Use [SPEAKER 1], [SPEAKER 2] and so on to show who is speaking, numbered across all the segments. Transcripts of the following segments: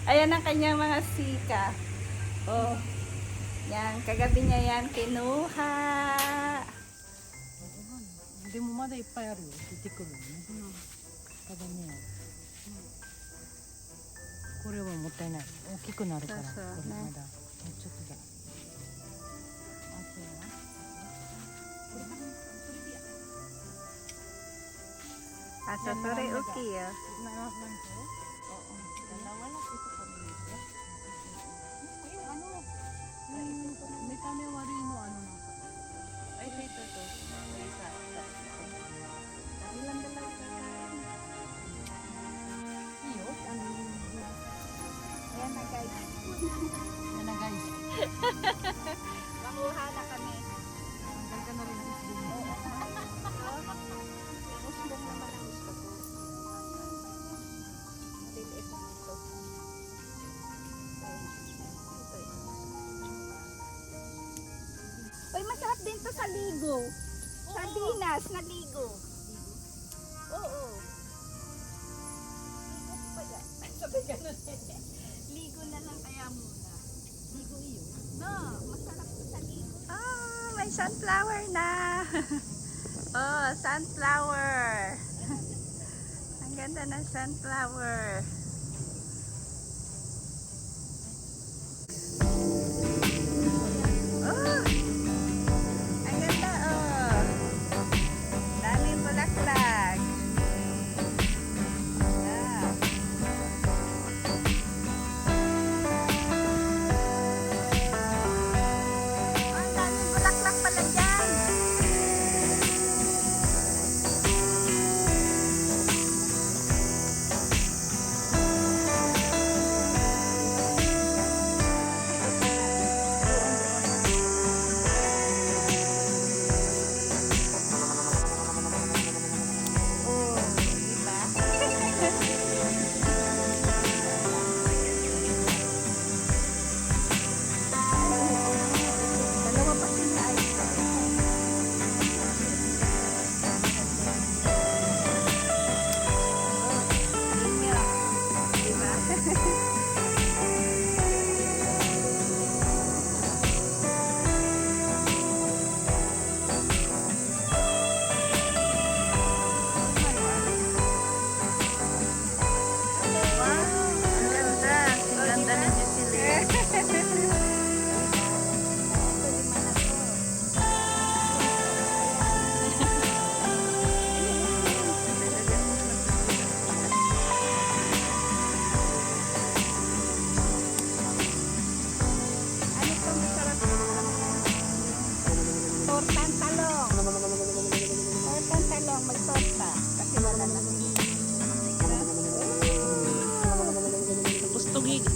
[SPEAKER 1] Ayan ang kanyang mga sika. Oh. Yan, kagabi niya yan kinuha.
[SPEAKER 2] でもまだいっぱいあるよ。出てくるよね。ただね、これはもったいない。大きくなるから。
[SPEAKER 1] そうそう
[SPEAKER 2] これま
[SPEAKER 1] ね
[SPEAKER 2] だもうちょっとだ。
[SPEAKER 1] Asa sore uki ya.
[SPEAKER 2] Oo. Dalawa lang ito kami nito. Yung ano, may tanewarin mo ano na.
[SPEAKER 1] Ay, ito. May isa. Ilan dalawa ka?
[SPEAKER 2] Iyo, ano yung
[SPEAKER 1] Ayan na guys.
[SPEAKER 2] yan na guys.
[SPEAKER 1] Manguha na kami.
[SPEAKER 2] Hanggang ka na rin isbong.
[SPEAKER 1] Usbong naman ang gusto ko. Maliliit lang ito. Uy, masarap din to sa ligo. Sardinas na ligo. Oo. Ligo pa yan. Sabi ganun eh. Ligo na lang kaya muna.
[SPEAKER 2] Ligo iyo.
[SPEAKER 1] No, masarap to sa ligo. Ah, may sunflower na. Oh, sunflower. Ang ganda ng sunflower. Oh, ang ganda oh. Daming bulaklak. Yeah. Ang daming bulaklak pala dyan. Oh, diba? Dalawa pa sila ay. Inyo. Diba? Wow, ang ganda. Ang ganda ni Jocelyn. Ano pa masarap? Tortang talong. Tortang talong, magtorta. Kasi wala na.
[SPEAKER 3] Tapos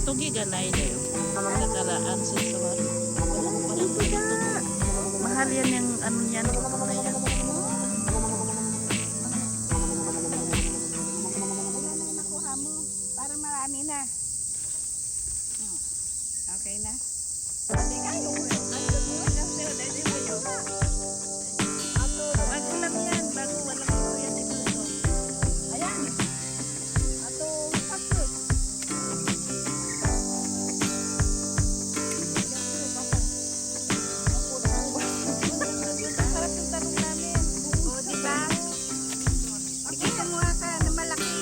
[SPEAKER 3] tugi ganay na yun. Nakaraan sa sawa. Mahal yan yung ano yan. Ano na yan.
[SPEAKER 1] Ilan na nakuha mo? Para marami na. Okay na? Hindi kayo.
[SPEAKER 3] Bago lang yan. Bago walang ito yan dito.
[SPEAKER 1] Ayan. Ato, tapos. Sarap yung tanong namin. O, diba? Sige, kumuha ka na malaki.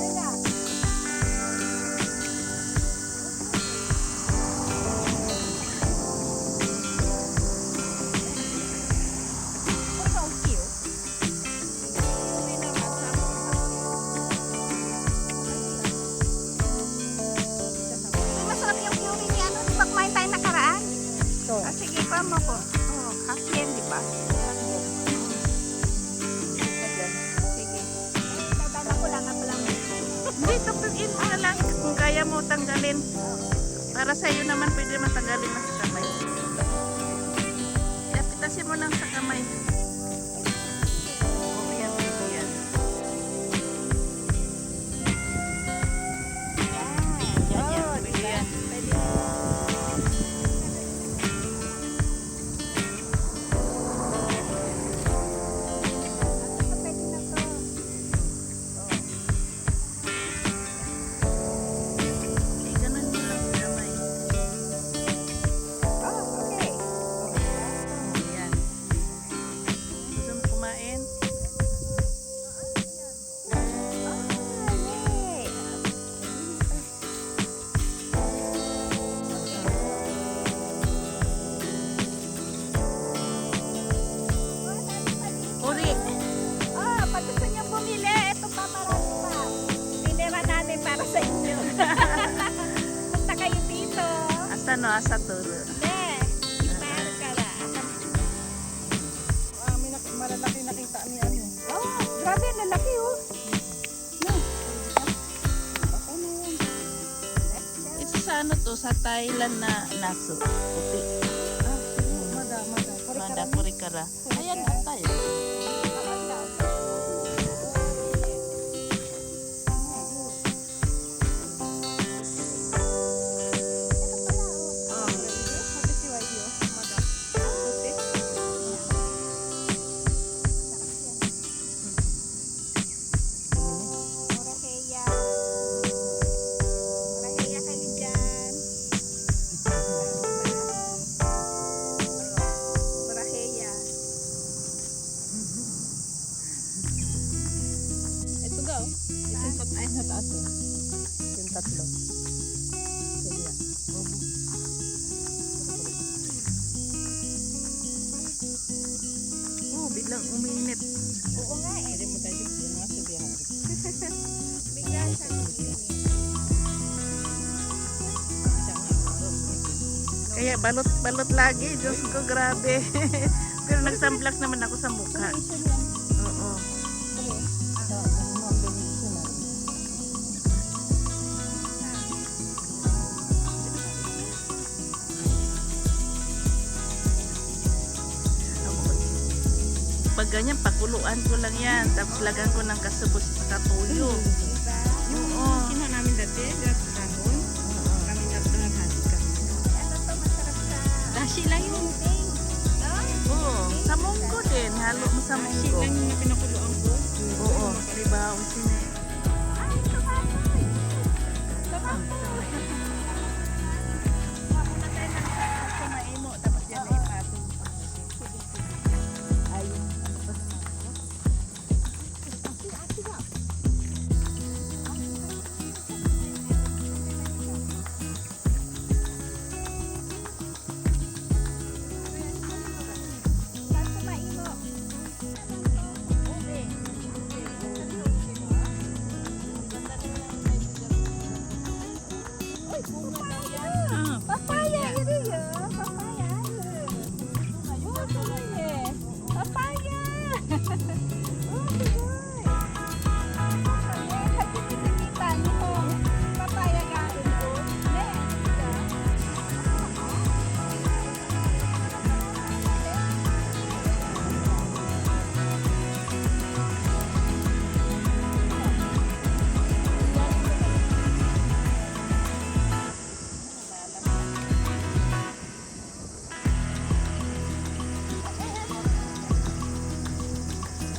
[SPEAKER 1] Ayan. Uy, masarap yung puree ni ano. Di ba kumain tayo nakaraan?
[SPEAKER 2] Ito.
[SPEAKER 1] Ah, sige, kuha mo ko. Oh, half yan, di ba? Sige. Dadala ko lang, ako lang.
[SPEAKER 3] Hindi, tupagin mo na lang. Kung kaya mo tanggalin. Para sa'yo naman pwede matanggalin na sa kamay. Kaya pitasin mo lang sa kamay. Oo, yan, pwede yan. Yan, yan,
[SPEAKER 1] Oh,
[SPEAKER 3] pwede
[SPEAKER 1] diba?
[SPEAKER 3] yan.
[SPEAKER 1] Pwede. Pwede na to. Punta kayo dito.
[SPEAKER 3] Asa no, asa turo.
[SPEAKER 1] Ne, ipar ka na.
[SPEAKER 2] May malalaki nakita ni ano.
[SPEAKER 1] Oh, grabe, lalaki oh. No. Okay na yan.
[SPEAKER 3] Ito sa ano to, sa Thailand na naso. Puti.
[SPEAKER 2] Mada.
[SPEAKER 3] Mada purikara. Ayan na tayo.
[SPEAKER 2] Pati si Wayo. Mada.
[SPEAKER 1] Moraheya. Moraheya kayo dyan. Moraheya.
[SPEAKER 2] Ito ga oh. Ito ay sa taas oh. Yung tatlo. Kaya.
[SPEAKER 3] Oh, biglang uminit.
[SPEAKER 1] Oo nga eh.
[SPEAKER 2] Hindi mo tayo yung mga sabihan.
[SPEAKER 1] Bigla siya nilinis.
[SPEAKER 3] Kaya balot lagi. Diyos ko, grabe. Pero nagsamblak naman ako sa mukha. Oo. Pag ganyan, pakuluan ko lang yan. Tapos lagan ko ng kasubos sa katuyo.
[SPEAKER 1] Diba?
[SPEAKER 3] Oo.
[SPEAKER 2] Kinuha namin dati, sa kahon. Kami naghati kami.
[SPEAKER 1] Ano to masarap sa
[SPEAKER 2] Dashi lang yun.
[SPEAKER 1] pudding? No?
[SPEAKER 3] Oo. Sa munggo din. Halo mo sa
[SPEAKER 2] Dashi
[SPEAKER 3] munggo.
[SPEAKER 2] lang yung pinakuluan ko.
[SPEAKER 3] Oo. Diba? Sine.
[SPEAKER 1] Ay, tumapoy! Tumapoy!
[SPEAKER 3] Muna tayo ng sa maimo. Tapos yan ay patong. Ayun.
[SPEAKER 1] Saan kumaimo? Ube. Uy, papaya! Papaya, iri yun. Papaya. Oh, tuloy eh. Papaya! Oh, tuloy. Hagkikita niyo. Papaya galing ko. Ne, diba?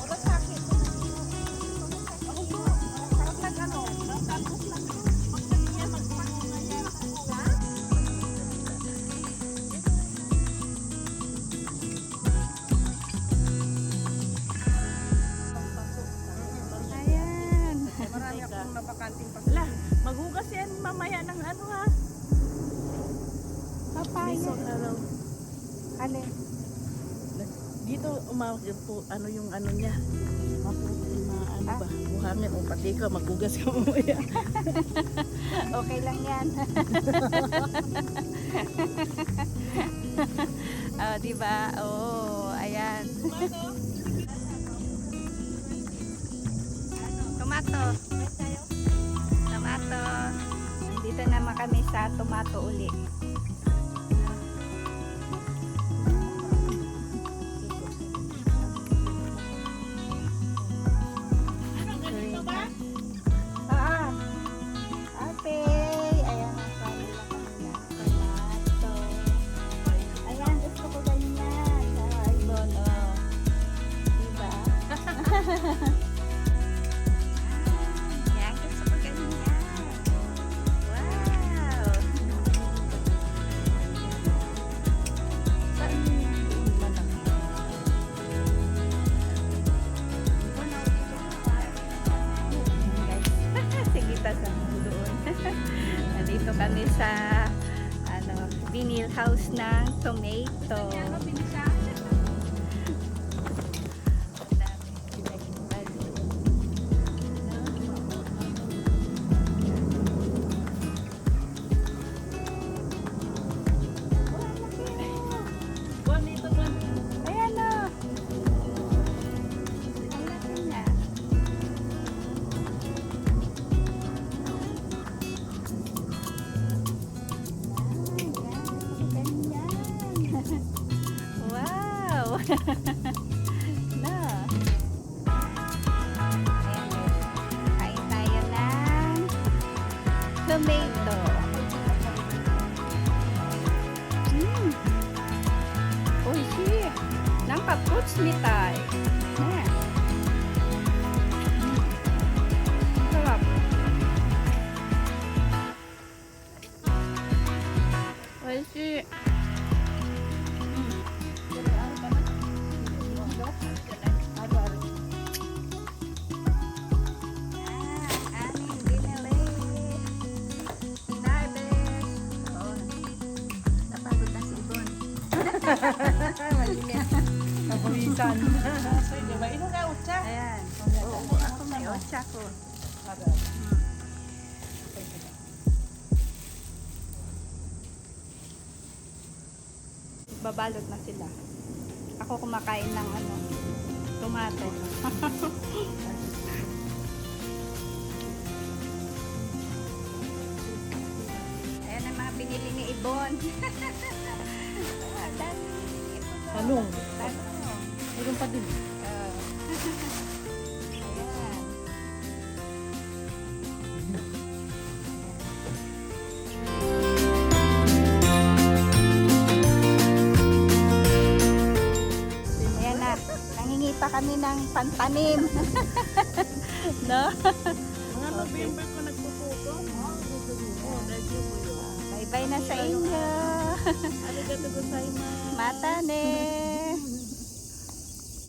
[SPEAKER 1] Oras sa akin. Ako po. Sarap lang ano. Tapos lang. Pagkakanya magpangangaya. Ha? Ayan.
[SPEAKER 2] Marami akong nabakanting pa.
[SPEAKER 3] Ala, maghugas yan mamaya ng ano ha.
[SPEAKER 1] Papaya.
[SPEAKER 3] Bisog araw.
[SPEAKER 1] Alin?
[SPEAKER 3] Dito umawag po ano yung ano niya. Maputi na ano ba? Buhangin o pati ka maghugas ka mamaya.
[SPEAKER 1] Okay lang yan. Oh, di ba? Oh, ayan. Tomato. Tomato. Dito naman kami sa tomato uli. Ah, ate. Ayan ang kanila kanila. Tomato. Ayan, gusto ko ganyan. Ay, bono. Diba? Ayan, gusto ko ganyan. Wow.
[SPEAKER 3] Saan yung manang?
[SPEAKER 1] Guys, sige ta sa doon. Nandito kami sa ano, vinyl house ng tomato. Dami. Pinagpag. Na. Ayan, kain tayo ng tomato. Oishi. Nampak fruits mitai. Nah. Sarap. Oishi. Aming binili. Harvest. Oo. Napagod na si Ibon.
[SPEAKER 2] Napawisan. Kasi, di ba? Ino ka, utsa?
[SPEAKER 1] Ayan. Oo, ako may otsa ko. Babalot na sila. Ako kumakain ng ano, tomato. Ayan ang mga binili ni Ibon. Dami Ibon.
[SPEAKER 3] Talong.
[SPEAKER 1] Talong.
[SPEAKER 3] Meron pa din.
[SPEAKER 1] Ayan. Ayan na. Nangingi pa kami ng pantanim. No?
[SPEAKER 3] Mga November ko nagpuputo. Oh, dahil po yun.
[SPEAKER 1] Bye-bye na sa inyo.
[SPEAKER 3] Arigato gozaimasu.
[SPEAKER 1] Mata ne.